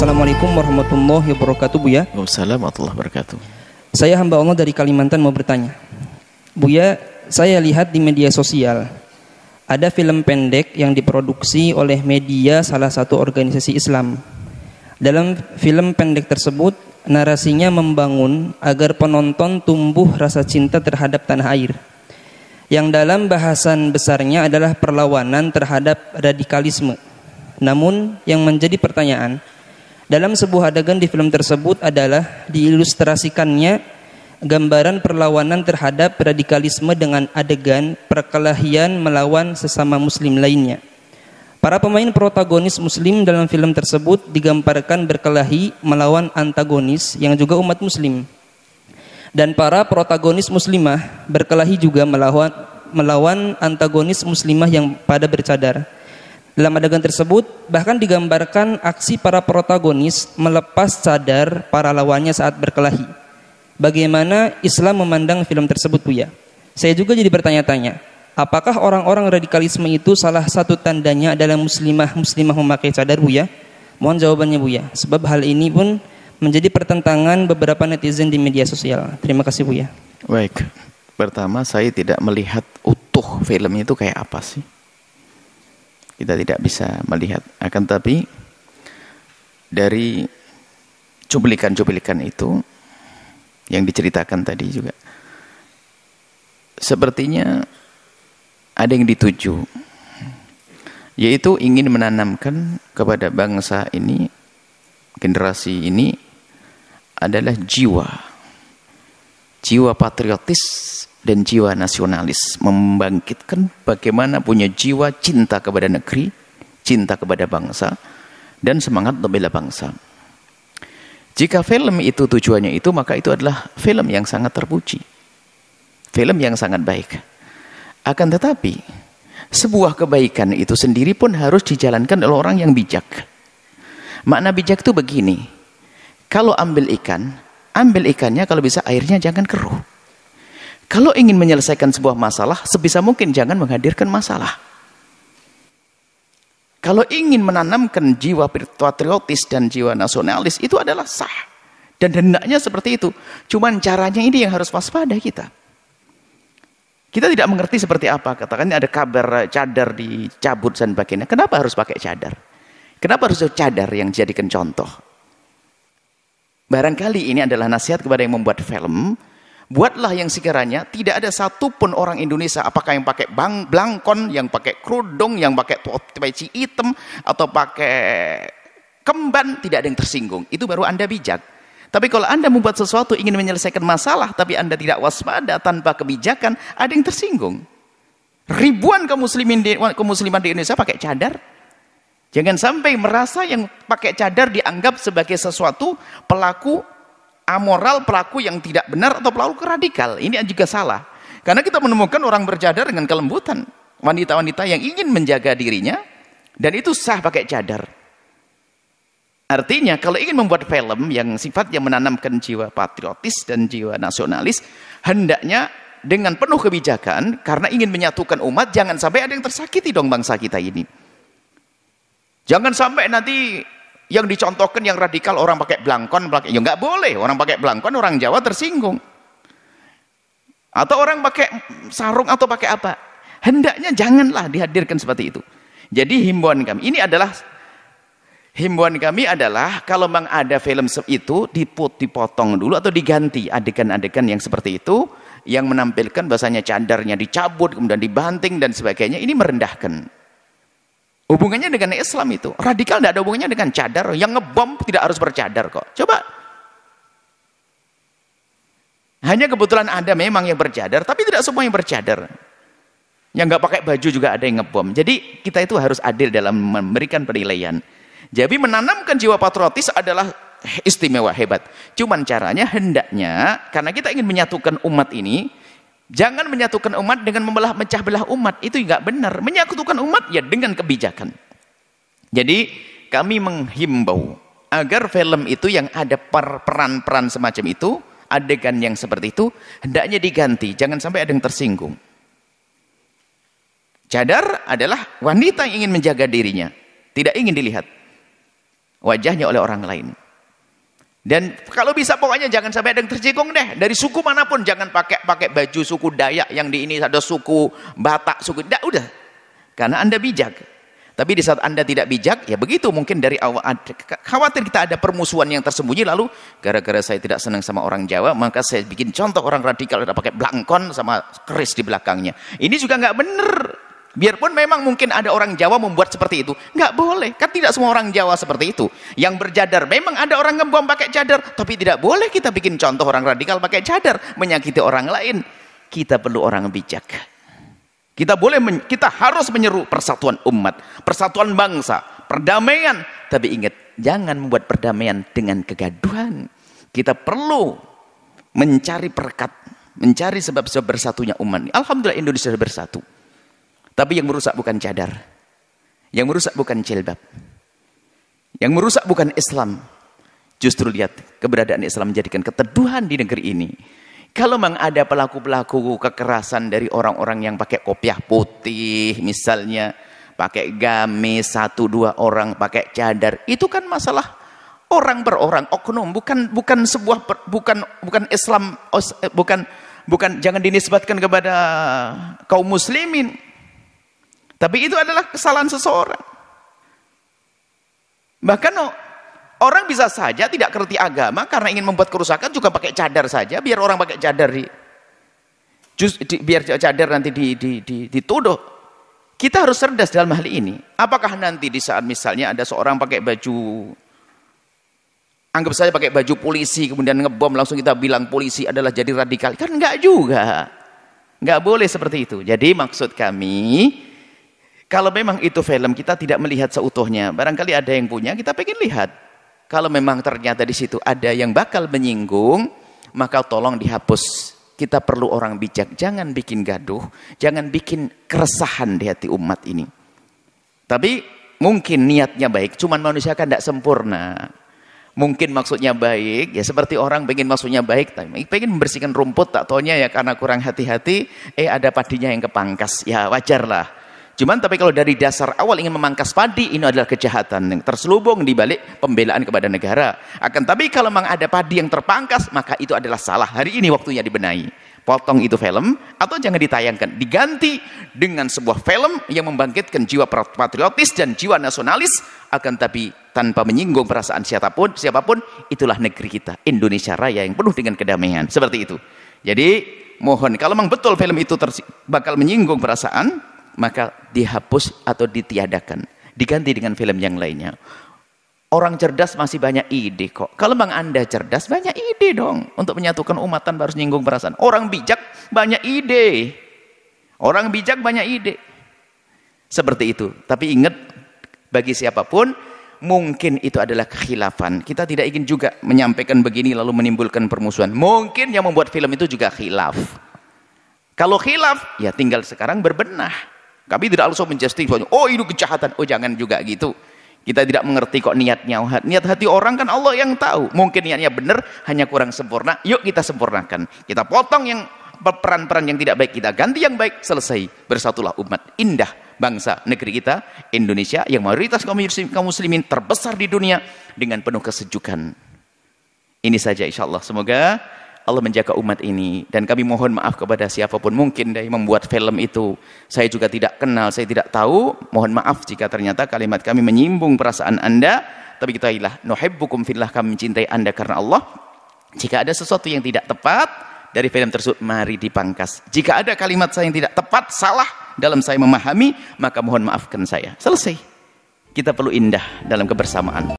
Assalamualaikum warahmatullahi wabarakatuh, Buya. Waalaikumsalam warahmatullahi wabarakatuh. Saya hamba Allah dari Kalimantan mau bertanya. Buya, saya lihat di media sosial ada film pendek yang diproduksi oleh media salah satu organisasi Islam. Dalam film pendek tersebut, narasinya membangun agar penonton tumbuh rasa cinta terhadap tanah air. Yang dalam bahasan besarnya adalah perlawanan terhadap radikalisme. Namun yang menjadi pertanyaan, dalam sebuah adegan di film tersebut adalah diilustrasikannya gambaran perlawanan terhadap radikalisme dengan adegan perkelahian melawan sesama muslim lainnya. Para pemain protagonis muslim dalam film tersebut digambarkan berkelahi melawan antagonis yang juga umat muslim. Dan para protagonis muslimah berkelahi juga melawan antagonis muslimah yang pada bercadar. Dalam adegan tersebut bahkan digambarkan aksi para protagonis melepas cadar para lawannya saat berkelahi. Bagaimana Islam memandang film tersebut, Buya? Saya juga jadi bertanya-tanya, apakah orang-orang radikalisme itu salah satu tandanya adalah muslimah memakai cadar, Buya? Mohon jawabannya, Buya. Sebab hal ini pun menjadi pertentangan beberapa netizen di media sosial. Terima kasih, Buya. Baik. Pertama, saya tidak melihat utuh film itu kayak apa sih. Kita tidak bisa melihat. Akan tapi dari cuplikan-cuplikan itu yang diceritakan tadi juga, sepertinya ada yang dituju, yaitu ingin menanamkan kepada bangsa ini, generasi ini, adalah jiwa patriotis dan jiwa nasionalis, membangkitkan bagaimana punya jiwa cinta kepada negeri, cinta kepada bangsa, dan semangat membela bangsa. Jika film itu tujuannya itu, maka itu adalah film yang sangat terpuji, film yang sangat baik. Akan tetapi sebuah kebaikan itu sendiri pun harus dijalankan oleh orang yang bijak. Makna bijak itu begini, kalau ambil ikannya kalau bisa airnya jangan keruh. Kalau ingin menyelesaikan sebuah masalah, sebisa mungkin jangan menghadirkan masalah. Kalau ingin menanamkan jiwa patriotis dan jiwa nasionalis, itu adalah sah. Dan hendaknya seperti itu. Cuman caranya ini yang harus waspada kita. Kita tidak mengerti seperti apa. Katakan ada kabar cadar dicabut dan sebagainya. Kenapa harus pakai cadar? Kenapa harus cadar yang dijadikan contoh? Barangkali ini adalah nasihat kepada yang membuat film. Buatlah yang sekiranya tidak ada satupun orang Indonesia, apakah yang pakai blangkon, yang pakai kerudung, yang pakai peci hitam, atau pakai kemban, tidak ada yang tersinggung. Itu baru Anda bijak. Tapi kalau Anda membuat sesuatu ingin menyelesaikan masalah, tapi Anda tidak waspada tanpa kebijakan, ada yang tersinggung. Ribuan kaum musliman di Indonesia pakai cadar. Jangan sampai merasa yang pakai cadar dianggap sebagai sesuatu pelaku amoral, pelaku yang tidak benar, atau pelaku radikal. Ini juga salah. Karena kita menemukan orang bercadar dengan kelembutan. Wanita-wanita yang ingin menjaga dirinya, dan itu sah pakai cadar. Artinya, kalau ingin membuat film yang sifatnya menanamkan jiwa patriotis dan jiwa nasionalis, hendaknya dengan penuh kebijakan, karena ingin menyatukan umat, jangan sampai ada yang tersakiti dong bangsa kita ini. Jangan sampai nanti yang dicontohkan yang radikal orang pakai blangkon, ya nggak boleh. Orang pakai blangkon, orang Jawa tersinggung. Atau orang pakai sarung atau pakai apa. Hendaknya janganlah dihadirkan seperti itu. Jadi himbauan kami, kalau memang ada film itu dipotong dulu atau diganti adegan-adegan yang seperti itu, yang menampilkan bahasanya cadarnya dicabut, kemudian dibanting dan sebagainya. Ini merendahkan. Hubungannya dengan Islam itu. Radikal tidak ada hubungannya dengan cadar. Yang ngebom tidak harus bercadar kok. Coba. Hanya kebetulan ada memang yang bercadar, tapi tidak semua yang bercadar. Yang nggak pakai baju juga ada yang ngebom. Jadi kita itu harus adil dalam memberikan penilaian. Jadi menanamkan jiwa patriotis adalah istimewa, hebat. Cuman caranya hendaknya, karena kita ingin menyatukan umat ini, jangan menyatukan umat dengan memecah belah umat. Itu nggak benar. Menyatukan umat ya dengan kebijakan. Jadi kami menghimbau agar film itu yang ada peran-peran semacam itu, adegan yang seperti itu, hendaknya diganti. Jangan sampai ada yang tersinggung. Cadar adalah wanita yang ingin menjaga dirinya, tidak ingin dilihat. wajahnya oleh orang lain. Dan kalau bisa pokoknya jangan sampai ada yang tersinggung deh. Dari suku manapun jangan pakai baju suku Dayak yang di ini ada suku Batak, suku enggak, udah. Karena Anda bijak. Tapi di saat Anda tidak bijak, ya begitu mungkin dari awal khawatir kita ada permusuhan yang tersembunyi, lalu gara-gara saya tidak senang sama orang Jawa, maka saya bikin contoh orang radikal ada pakai blangkon sama keris di belakangnya. Ini juga nggak bener. Biarpun memang mungkin ada orang Jawa membuat seperti itu, nggak boleh. Kan tidak semua orang Jawa seperti itu. Yang bercadar, memang ada orang ngebom pakai cadar, tapi tidak boleh kita bikin contoh orang radikal pakai cadar, menyakiti orang lain. Kita perlu orang bijak. Kita harus menyeru persatuan umat, persatuan bangsa, perdamaian. Tapi ingat, jangan membuat perdamaian dengan kegaduhan. Kita perlu mencari perekat, mencari sebab-sebab bersatunya umat. Alhamdulillah Indonesia bersatu. Tapi yang merusak bukan cadar, yang merusak bukan jilbab, yang merusak bukan Islam. Justru lihat, keberadaan Islam menjadikan keteduhan di negeri ini. Kalau memang ada pelaku-pelaku kekerasan dari orang-orang yang pakai kopiah putih misalnya, pakai gamis, 1-2 orang pakai cadar, itu kan masalah orang per orang, oknum, bukan Islam, bukan jangan dinisbatkan kepada kaum muslimin. Tapi itu adalah kesalahan seseorang. Bahkan orang bisa saja tidak ngerti agama karena ingin membuat kerusakan juga pakai cadar saja, biar orang pakai cadar biar cadar nanti dituduh. Kita harus cerdas dalam hal ini. Apakah nanti di saat misalnya ada seorang pakai baju, anggap saja pakai baju polisi kemudian ngebom, langsung kita bilang polisi adalah jadi radikal? Kan enggak juga. Enggak boleh seperti itu. Jadi maksud kami, kalau memang itu film kita tidak melihat seutuhnya, barangkali ada yang punya, kita pengen lihat. Kalau memang ternyata di situ ada yang bakal menyinggung, maka tolong dihapus. Kita perlu orang bijak, jangan bikin gaduh, jangan bikin keresahan di hati umat ini. Tapi mungkin niatnya baik, cuman manusia kan tidak sempurna. Mungkin maksudnya baik, ya seperti orang pengen maksudnya baik, tapi pengen membersihkan rumput, tak taunya ya karena kurang hati-hati, ada padinya yang kepangkas, ya wajarlah. Cuman tapi kalau dari dasar awal ingin memangkas padi, ini adalah kejahatan yang terselubung di balik pembelaan kepada negara. Akan tapi kalau memang ada padi yang terpangkas, maka itu adalah salah. Hari ini waktunya dibenahi. Potong itu film, atau jangan ditayangkan. Diganti dengan sebuah film yang membangkitkan jiwa patriotis dan jiwa nasionalis, akan tapi tanpa menyinggung perasaan siapapun, itulah negeri kita, Indonesia Raya yang penuh dengan kedamaian. Seperti itu. Jadi mohon, kalau memang betul film itu bakal menyinggung perasaan, maka dihapus atau ditiadakan, diganti dengan film yang lainnya. Orang cerdas masih banyak ide kok. Kalau memang Anda cerdas, banyak ide dong untuk menyatukan umat tanpa harus nyinggung perasaan. Orang bijak banyak ide, orang bijak banyak ide seperti itu. Tapi ingat, bagi siapapun mungkin itu adalah kekhilafan. Kita tidak ingin juga menyampaikan begini lalu menimbulkan permusuhan. Mungkin yang membuat film itu juga khilaf. Kalau khilaf, ya tinggal sekarang berbenah. Kami tidak langsung menjustifikasi, oh itu kejahatan, oh jangan juga gitu. Kita tidak mengerti kok niatnya. Niat hati orang kan Allah yang tahu. Mungkin niatnya benar, hanya kurang sempurna. Yuk kita sempurnakan. Kita potong yang peran-peran yang tidak baik, kita ganti yang baik, selesai. Bersatulah umat. Indah bangsa negeri kita, Indonesia, yang mayoritas kaum muslimin terbesar di dunia, dengan penuh kesejukan. Ini saja insya Allah. Semoga Allah menjaga umat ini, dan kami mohon maaf kepada siapapun mungkin yang membuat film itu. Saya juga tidak kenal, saya tidak tahu. Mohon maaf jika ternyata kalimat kami menyinggung perasaan Anda. Tapi ketahuilah, nuhibbukum fillah, kami mencintai Anda karena Allah. Jika ada sesuatu yang tidak tepat dari film tersebut, mari dipangkas. Jika ada kalimat saya yang tidak tepat, salah dalam saya memahami, maka mohon maafkan saya. Selesai. Kita perlu indah dalam kebersamaan.